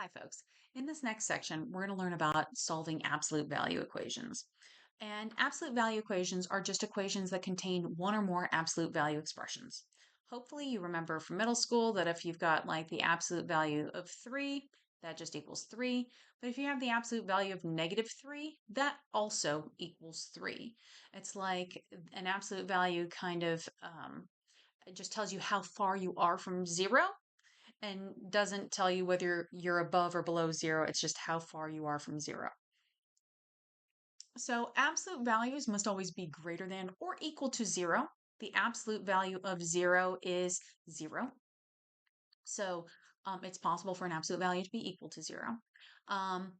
Hi, folks. In this next section, we're going to learn about solving absolute value equations. And absolute value equations are just equations that contain one or more absolute value expressions. Hopefully, you remember from middle school that if you've got like the absolute value of 3, that just equals 3. But if you have the absolute value of -3, that also equals 3. It's like an absolute value kind of it just tells you how far you are from 0 and doesn't tell you whether you're above or below 0. It's just how far you are from 0. So absolute values must always be greater than or equal to 0. The absolute value of 0 is 0. So it's possible for an absolute value to be equal to 0. Um,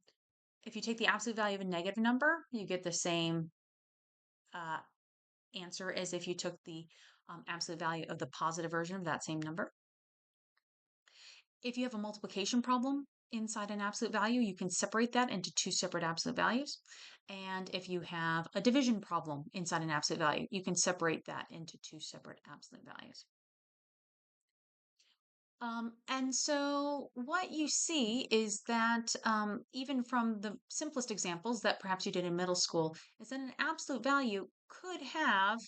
if you take the absolute value of a negative number, you get the same uh, answer as if you took the absolute value of the positive version of that same number. If you have a multiplication problem inside an absolute value, you can separate that into two separate absolute values. And if you have a division problem inside an absolute value, you can separate that into two separate absolute values. And so what you see is that even from the simplest examples that perhaps you did in middle school, is that an absolute value could have,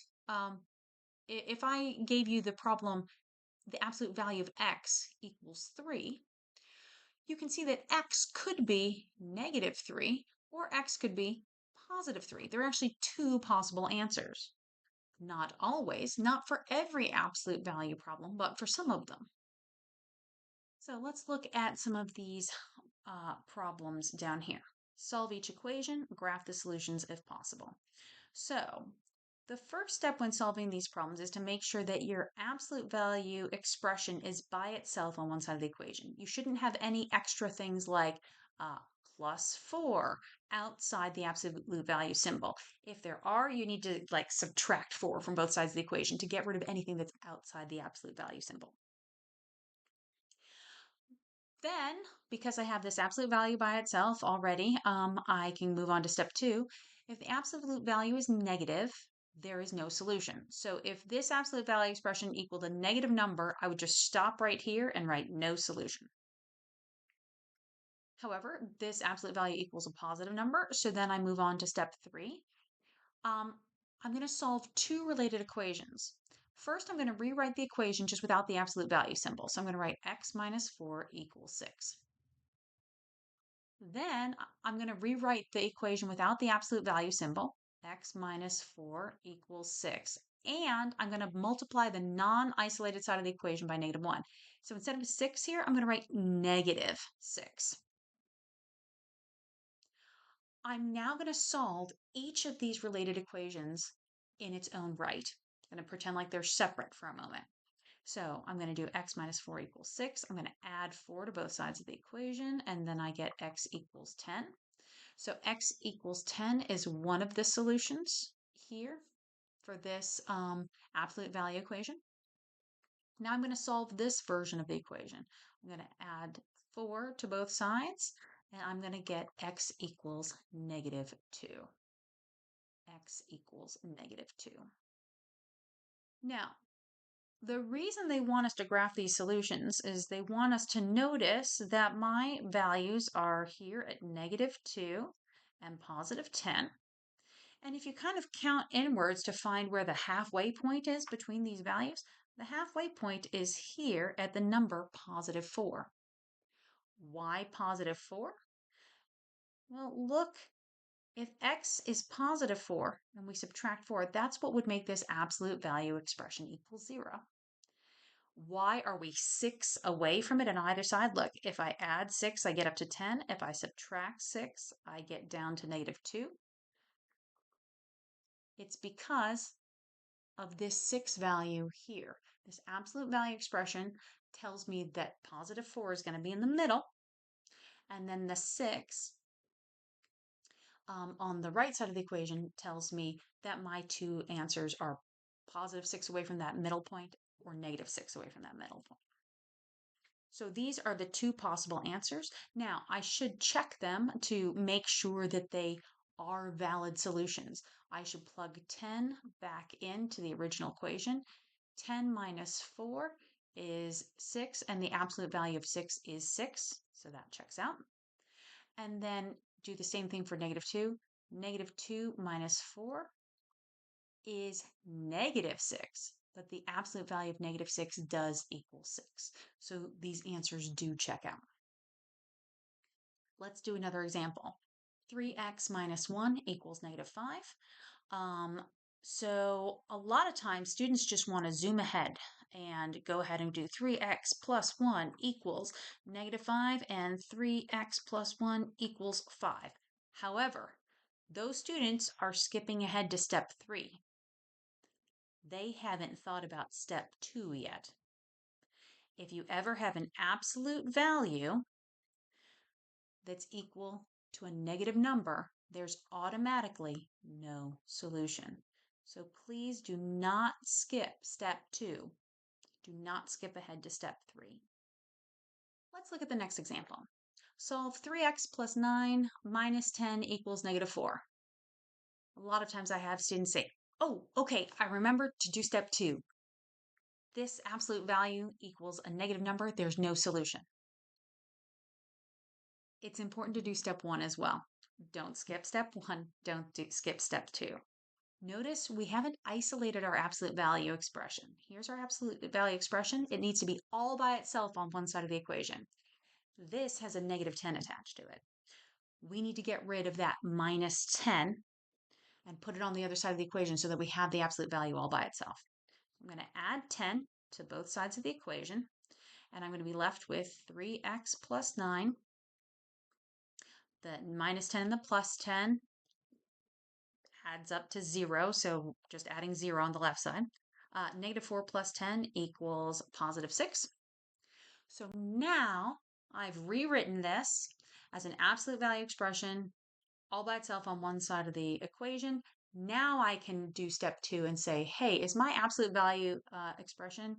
if I gave you the problem, the absolute value of x equals 3, you can see that x could be -3 or x could be +3. There are actually two possible answers. Not always, not for every absolute value problem, but for some of them. So let's look at some of these problems down here. Solve each equation, graph the solutions if possible. So the first step when solving these problems is to make sure that your absolute value expression is by itself on one side of the equation. You shouldn't have any extra things like +4 outside the absolute value symbol. If there are, you need to like subtract 4 from both sides of the equation to get rid of anything that's outside the absolute value symbol. Then, because I have this absolute value by itself already, I can move on to step 2. If the absolute value is negative, there is no solution. So if this absolute value expression equaled a negative number, I would just stop right here and write no solution. However, this absolute value equals a positive number, so then I move on to step 3. I'm going to solve two related equations. First, I'm going to rewrite the equation just without the absolute value symbol. So I'm going to write x minus 4 equals 6. Then I'm going to rewrite the equation without the absolute value symbol. X minus 4 equals 6. And I'm going to multiply the non-isolated side of the equation by -1. So instead of 6 here, I'm going to write -6. I'm now going to solve each of these related equations in its own right. I'm going to pretend like they're separate for a moment. So I'm going to do x minus 4 equals 6. I'm going to add 4 to both sides of the equation, and then I get x equals 10. So x equals 10 is one of the solutions here for this absolute value equation. Now I'm going to solve this version of the equation. I'm going to add 4 to both sides, and I'm going to get x equals -2. X equals -2. Now, the reason they want us to graph these solutions is they want us to notice that my values are here at -2 and +10. And if you kind of count inwards to find where the halfway point is between these values, the halfway point is here at the number +4. Why +4? Well, look, if x is +4 and we subtract 4, that's what would make this absolute value expression equal 0. Why are we 6 away from it on either side? Look, if I add 6, I get up to 10. If I subtract 6, I get down to -2. It's because of this 6 value here. This absolute value expression tells me that +4 is going to be in the middle, and then the 6 on the right side of the equation tells me that my two answers are +6 away from that middle point or -6 away from that middle point. So these are the two possible answers. Now, I should check them to make sure that they are valid solutions. I should plug 10 back into the original equation. 10 minus 4 is 6, and the absolute value of 6 is 6, so that checks out. And then do the same thing for negative 2. Negative 2 minus 4 is negative 6, but the absolute value of negative 6 does equal 6. So these answers do check out. Let's do another example. 3x minus 1 equals negative 5. So a lot of times students just want to zoom ahead and go ahead and do 3x plus 1 equals negative 5 and 3x plus 1 equals 5. However, those students are skipping ahead to step 3. They haven't thought about step 2 yet. If you ever have an absolute value that's equal to a negative number, there's automatically no solution. So please do not skip step 2. Do not skip ahead to step 3. Let's look at the next example. Solve 3x plus 9 minus 10 equals negative 4. A lot of times I have students say, oh, okay, I remember to do step 2. This absolute value equals a negative number. There's no solution. It's important to do step 1 as well. Don't skip step 1. Don't skip step 2. Notice we haven't isolated our absolute value expression. Here's our absolute value expression. It needs to be all by itself on one side of the equation. This has a negative 10 attached to it. We need to get rid of that minus 10 and put it on the other side of the equation so that we have the absolute value all by itself. I'm going to add 10 to both sides of the equation, and I'm going to be left with 3x plus 9. The minus 10 and the plus 10 adds up to 0, so just adding 0 on the left side. Negative 4 plus 10 equals positive 6. So now I've rewritten this as an absolute value expression all by itself on one side of the equation. Now I can do step 2 and say, hey, is my absolute value expression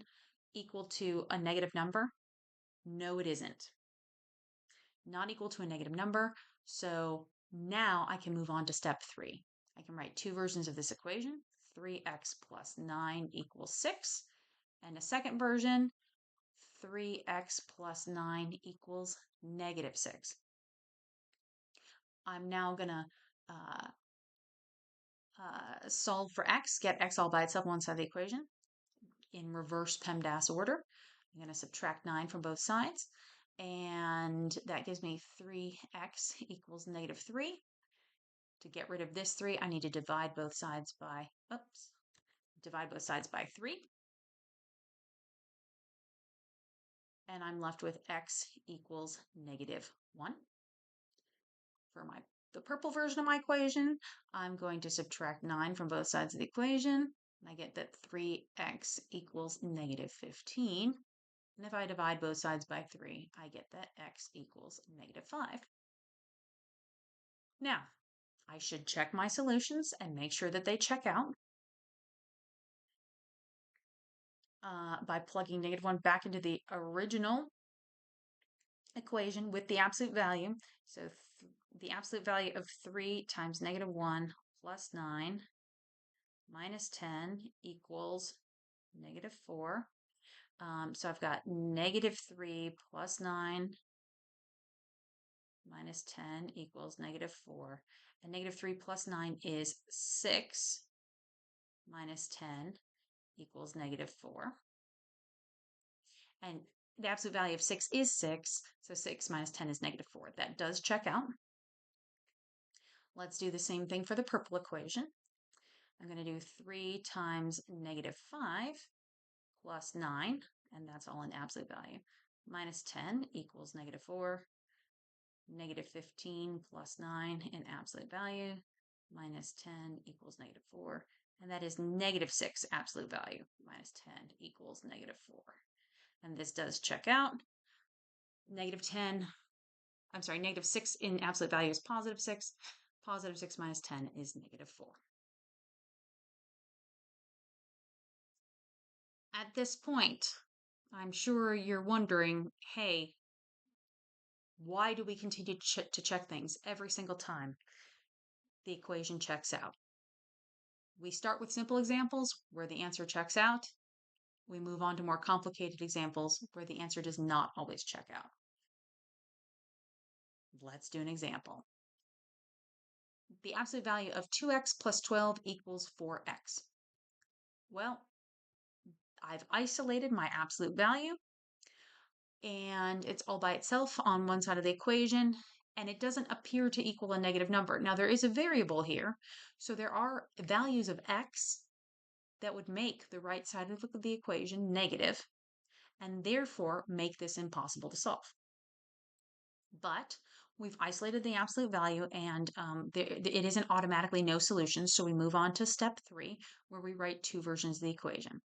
equal to a negative number? No, it isn't. Not equal to a negative number. So now I can move on to step 3. I can write two versions of this equation. 3x plus 9 equals 6. And a second version, 3x plus 9 equals negative 6. I'm now going to solve for x, get x all by itself on one side of the equation in reverse PEMDAS order. I'm going to subtract 9 from both sides, and that gives me 3x equals negative 3. To get rid of this 3, I need to divide both sides by 3. And I'm left with x equals negative 1. For the purple version of my equation, I'm going to subtract 9 from both sides of the equation. And I get that 3x equals negative 15. And if I divide both sides by 3, I get that x equals negative 5. Now, I should check my solutions and make sure that they check out by plugging negative 1 back into the original equation with the absolute value. So the absolute value of 3 times negative 1 plus 9 minus 10 equals negative 4. So I've got negative 3 plus 9 minus 10 equals negative 4. And negative 3 plus 9 is 6 minus 10 equals negative 4. And the absolute value of 6 is 6, so 6 minus 10 is negative 4. That does check out. Let's do the same thing for the purple equation. I'm going to do 3 times negative 5 plus 9, and that's all in absolute value, minus 10 equals negative 4. Negative 15 plus 9 in absolute value, minus 10 equals negative 4. And that is negative 6 absolute value, minus 10 equals negative 4. And this does check out. Negative 6 in absolute value is positive 6. Positive 6 minus 10 is negative 4. At this point, I'm sure you're wondering, hey, why do we continue to check things every single time the equation checks out? We start with simple examples where the answer checks out. we move on to more complicated examples where the answer does not always check out. Let's do an example. The absolute value of 2x plus 12 equals 4x. Well, I've isolated my absolute value, and it's all by itself on one side of the equation, and it doesn't appear to equal a negative number. Now, there is a variable here, so there are values of x that would make the right side of the equation negative, and therefore make this impossible to solve. But we've isolated the absolute value, and it isn't automatically no solution, so we move on to step 3, where we write two versions of the equation.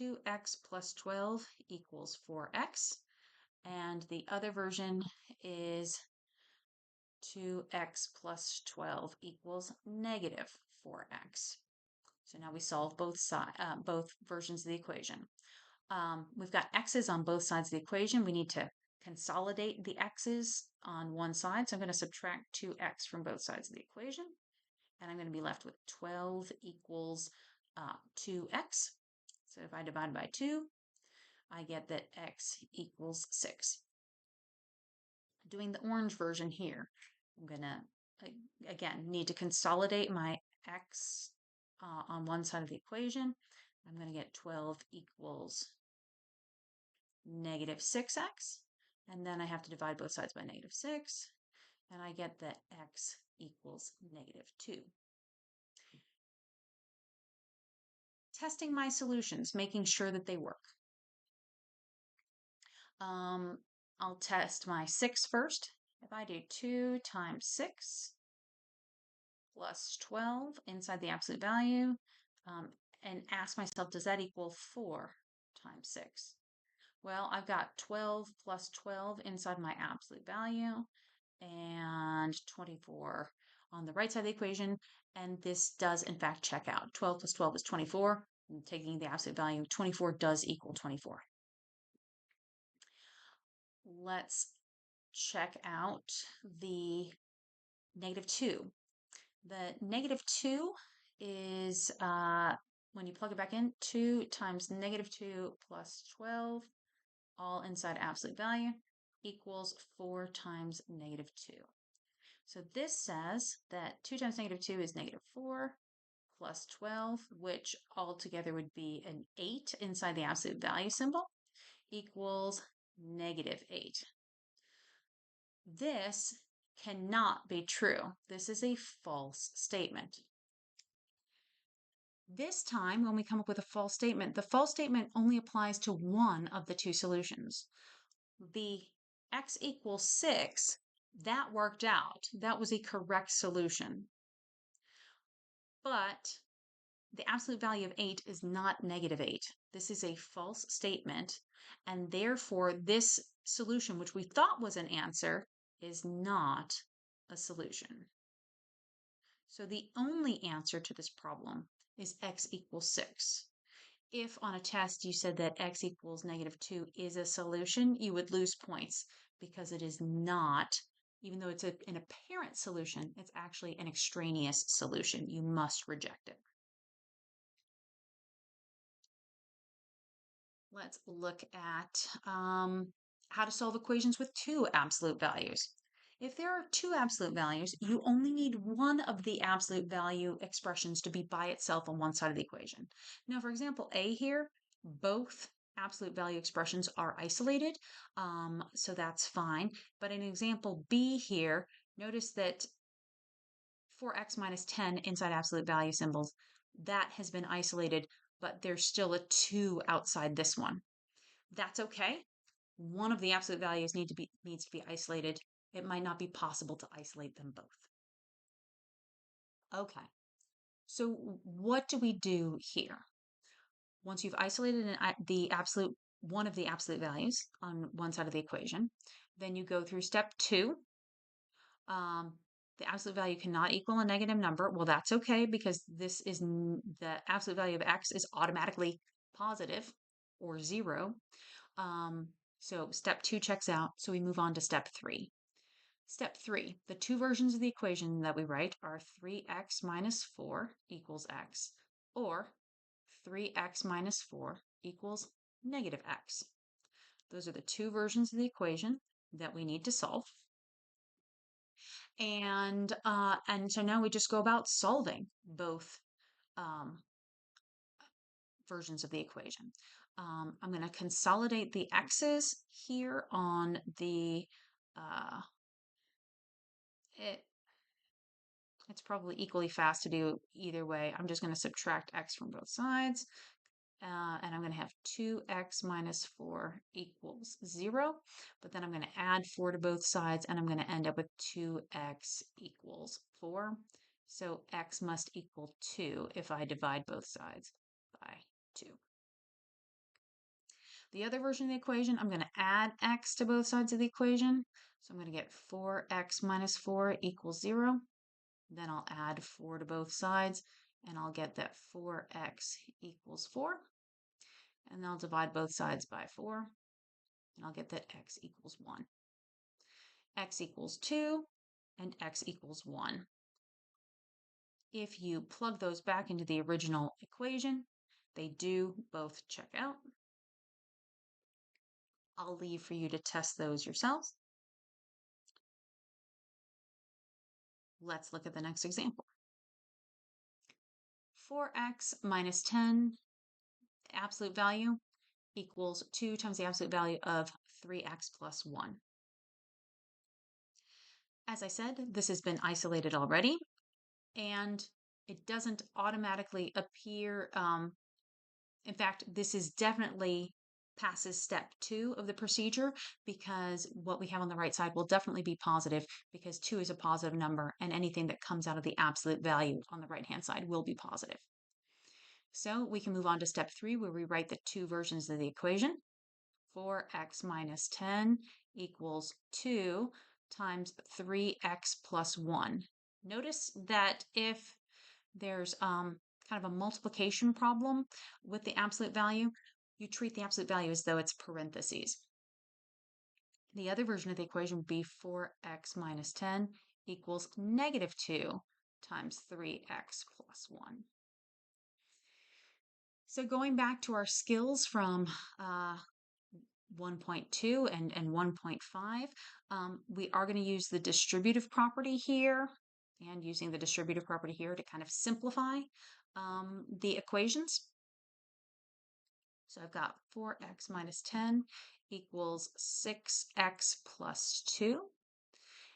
2x plus 12 equals 4x, and the other version is 2x plus 12 equals negative 4x. So now we solve both versions of the equation. We've got x's on both sides of the equation. We need to consolidate the x's on one side. So I'm going to subtract 2x from both sides of the equation. And I'm going to be left with 12 equals 2x. So if I divide by 2, I get that x equals 6. Doing the orange version here, I'm going to, again, need to consolidate my x on one side of the equation. I'm going to get 12 equals negative 6x, and then I have to divide both sides by negative 6, and I get that x equals negative 2. Testing my solutions, making sure that they work. I'll test my 6 first. If I do 2 times 6 plus 12 inside the absolute value, and ask myself, does that equal 4 times 6? Well, I've got 12 plus 12 inside my absolute value and 24 on the right side of the equation, and this does in fact check out. 12 plus 12 is 24. And taking the absolute value, 24 does equal 24. Let's check out the negative 2. The negative 2 is, when you plug it back in, 2 times negative 2 plus 12, all inside absolute value, equals 4 times negative 2. So this says that 2 times negative 2 is negative 4 plus 12, which altogether would be an 8 inside the absolute value symbol, equals negative 8. This cannot be true. This is a false statement. This time, when we come up with a false statement, the false statement only applies to one of the two solutions. The x equals 6, that worked out. That was a correct solution. But the absolute value of 8 is not negative 8. This is a false statement, and therefore this solution, which we thought was an answer, is not a solution. So the only answer to this problem is x equals 6. If on a test you said that x equals negative 2 is a solution, you would lose points because it is not. Even though it's an apparent solution, it's actually an extraneous solution. You must reject it. Let's look at how to solve equations with two absolute values. If there are two absolute values, you only need one of the absolute value expressions to be by itself on one side of the equation. Now, for example, A here, both absolute value expressions are isolated, so that's fine. But in example B here, notice that 4x minus 10 inside absolute value symbols, that has been isolated, but there's still a 2 outside this one. That's okay. One of the absolute values needs to be isolated. It might not be possible to isolate them both. Okay, so what do we do here? Once you've isolated one of the absolute values on one side of the equation, then you go through step 2. The absolute value cannot equal a negative number. Well, that's okay because this is the absolute value of x is automatically positive or 0. So step 2 checks out. So we move on to step 3. Step 3, the two versions of the equation that we write are 3x minus 4 equals x, or 3x minus 4 equals negative x. Those are the two versions of the equation that we need to solve. And so now we just go about solving both um, versions of the equation. I'm going to consolidate the x's here on the, it's probably equally fast to do either way. I'm just going to subtract x from both sides. And I'm going to have 2x minus 4 equals 0. But then I'm going to add 4 to both sides, and I'm going to end up with 2x equals 4. So x must equal 2 if I divide both sides by 2. The other version of the equation, I'm going to add x to both sides of the equation. So I'm going to get 4x minus 4 equals 0. Then I'll add 4 to both sides, and I'll get that 4x equals 4. And I'll divide both sides by 4, and I'll get that x equals 1. X equals 2, and x equals 1. If you plug those back into the original equation, they do both check out. I'll leave for you to test those yourselves. Let's look at the next example. 4x minus 10, absolute value, equals 2 times the absolute value of 3x plus 1. As I said, this has been isolated already, and it doesn't automatically appear. In fact, this is definitely passes step 2 of the procedure, because what we have on the right side will definitely be positive, because 2 is a positive number, and anything that comes out of the absolute value on the right-hand side will be positive. So we can move on to step 3, where we write the two versions of the equation. 4x minus 10 equals 2 times 3x plus 1. Notice that if there's kind of a multiplication problem with the absolute value, you treat the absolute value as though it's parentheses. The other version of the equation would be 4x minus 10 equals negative 2 times 3x plus 1. So going back to our skills from 1.2 and 1.5, we are going to use the distributive property here, and using the distributive property here to kind of simplify the equations. So I've got 4x minus 10 equals 6x plus 2.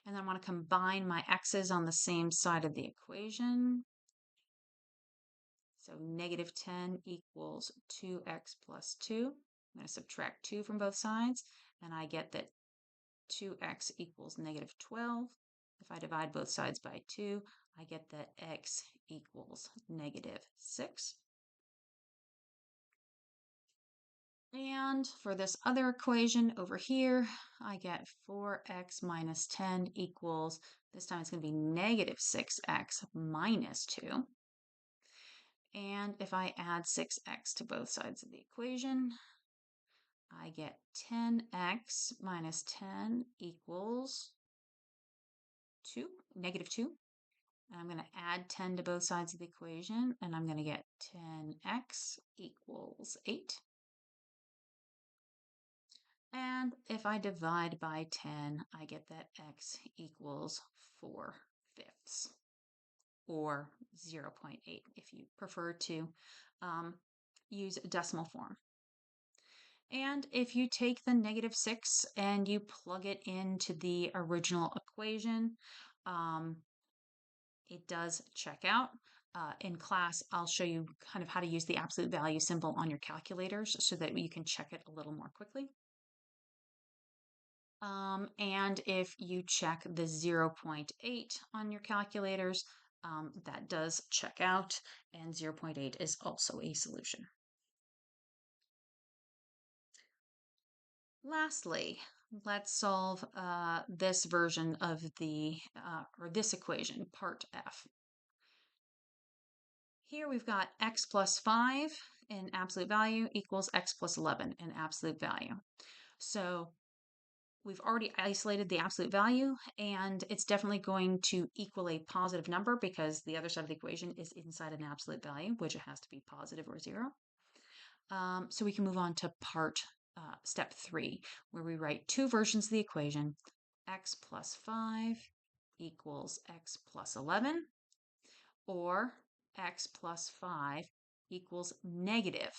And then I want to combine my x's on the same side of the equation. So negative 10 equals 2x plus 2. I'm going to subtract 2 from both sides, and I get that 2x equals negative 12. If I divide both sides by 2, I get that x equals negative 6. And for this other equation over here, I get 4x minus 10 equals, this time it's going to be negative 6x minus 2. And if I add 6x to both sides of the equation, I get 10x minus 10 equals 2, negative 2. And I'm going to add 10 to both sides of the equation, and I'm going to get 10x equals 8. And if I divide by 10, I get that x equals 4/5, or 0.8 if you prefer to use a decimal form. And if you take the negative 6 and you plug it into the original equation, it does check out. In class, I'll show you kind of how to use the absolute value symbol on your calculators so that you can check it a little more quickly. And if you check the 0.8 on your calculators, that does check out, and 0.8 is also a solution. Lastly, let's solve this version of the, or this equation, part F. Here we've got x plus 5 in absolute value equals x plus 11 in absolute value. So we've already isolated the absolute value, and it's definitely going to equal a positive number because the other side of the equation is inside an absolute value, which it has to be positive or 0. So we can move on to step 3, where we write two versions of the equation. X plus 5 equals x plus 11, or x plus 5 equals negative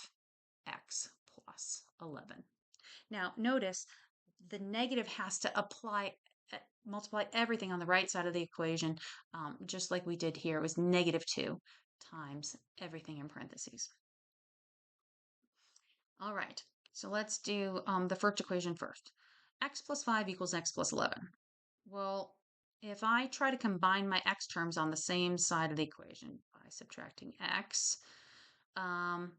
x plus 11. Now, notice the negative has to multiply everything on the right side of the equation, just like we did here. It was -2 times everything in parentheses. All right, so let's do the first equation first. X plus 5 equals x plus 11. Well, if I try to combine my x terms on the same side of the equation by subtracting x, um,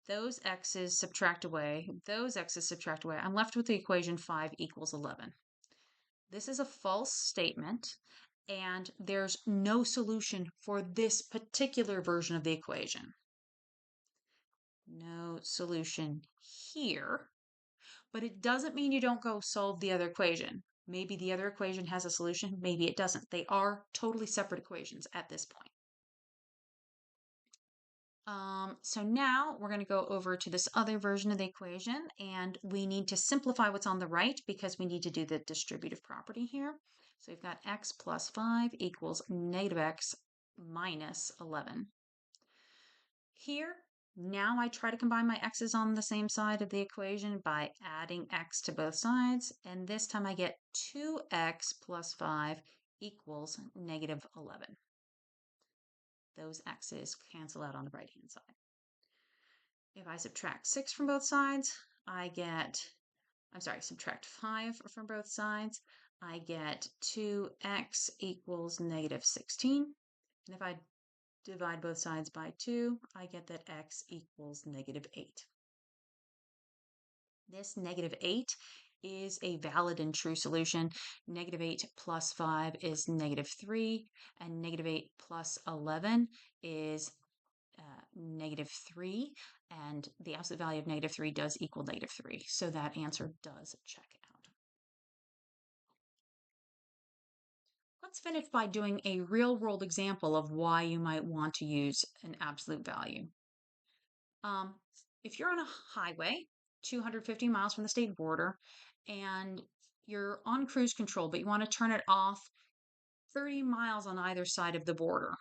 those x's subtract away, those x's subtract away, I'm left with the equation 5 equals 11. This is a false statement, and there's no solution for this particular version of the equation. No solution here, but it doesn't mean you don't go solve the other equation. Maybe the other equation has a solution, maybe it doesn't. They are totally separate equations at this point. So now we're going to go over to this other version of the equation, and we need to simplify what's on the right because we need to do the distributive property here. So we've got x plus 5 equals negative x minus 11. Here, now I try to combine my x's on the same side of the equation by adding x to both sides, and this time I get 2x plus 5 equals negative 11. Those x's cancel out on the right-hand side. If I subtract 6 from both sides, subtract 5 from both sides, I get 2x equals negative 16. And if I divide both sides by 2, I get that x equals negative 8. This negative 8 is a valid and true solution. Negative 8 plus 5 is negative 3, and negative 8 plus 11 is negative 3, and the absolute value of negative 3 does equal negative 3, so that answer does check out. Let's finish by doing a real-world example of why you might want to use an absolute value. If you're on a highway 250 miles from the state border and you're on cruise control, but you want to turn it off 30 miles on either side of the border,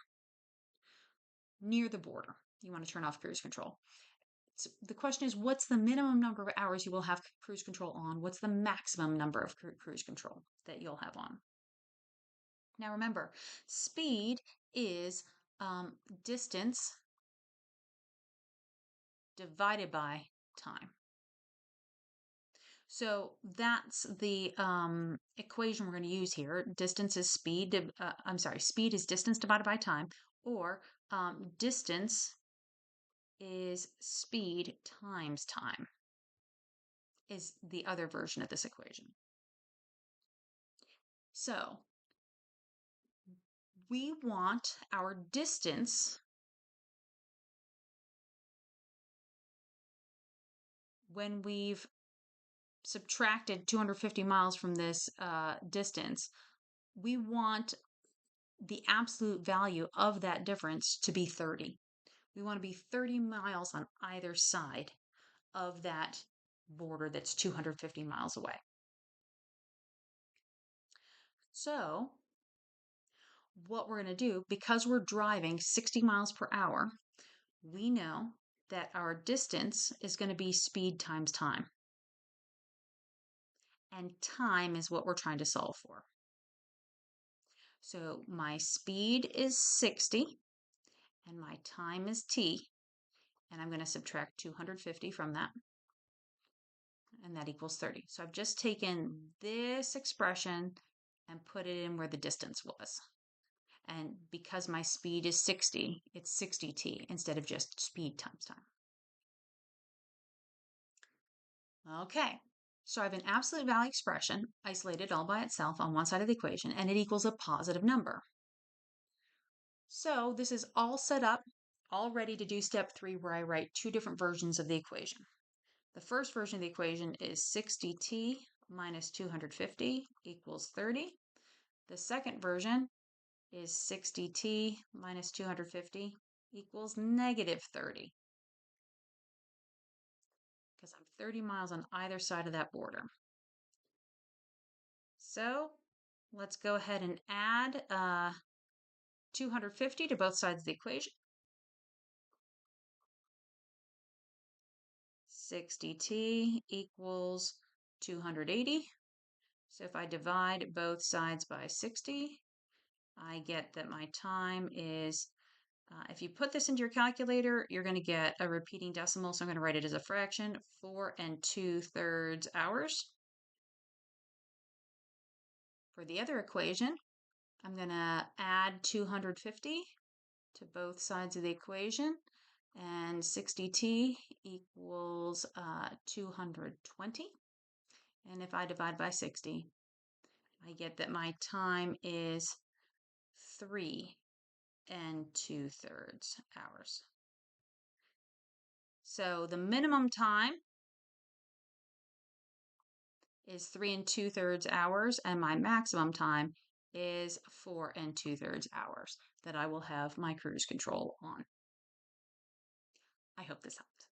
near the border, you want to turn off cruise control. So the question is, what's the minimum number of hours you will have cruise control on? What's the maximum number of cruise control that you'll have on? Now remember, speed is distance divided by time. So that's the equation we're going to use here. Distance is speed. Speed is distance divided by time, or distance is speed times time is the other version of this equation. So we want our distance when we've subtracted 250 miles from this distance. We want the absolute value of that difference to be 30. We want to be 30 miles on either side of that border that's 250 miles away. So what we're going to do, because we're driving 60 miles per hour, we know that our distance is going to be speed times time. And time is what we're trying to solve for. So my speed is 60 and my time is t, and I'm going to subtract 250 from that, and that equals 30. So I've just taken this expression and put it in where the distance was. And because my speed is 60, it's 60t instead of just speed times time. Okay, so I have an absolute value expression isolated all by itself on one side of the equation, and it equals a positive number. So this is all set up, all ready to do step 3, where I write two different versions of the equation. The first version of the equation is 60t minus 250 equals 30. The second version is 60t minus 250 equals negative 30. 30 miles on either side of that border. So let's go ahead and add 250 to both sides of the equation. 60t equals 280. So if I divide both sides by 60, I get that my time is, if you put this into your calculator, you're going to get a repeating decimal. So I'm going to write it as a fraction, 4 2/3 hours. For the other equation, I'm going to add 250 to both sides of the equation, and 60t equals 220. And if I divide by 60, I get that my time is 3 2/3 hours. So the minimum time is 3 2/3 hours, and my maximum time is 4 2/3 hours that I will have my cruise control on. I hope this helped.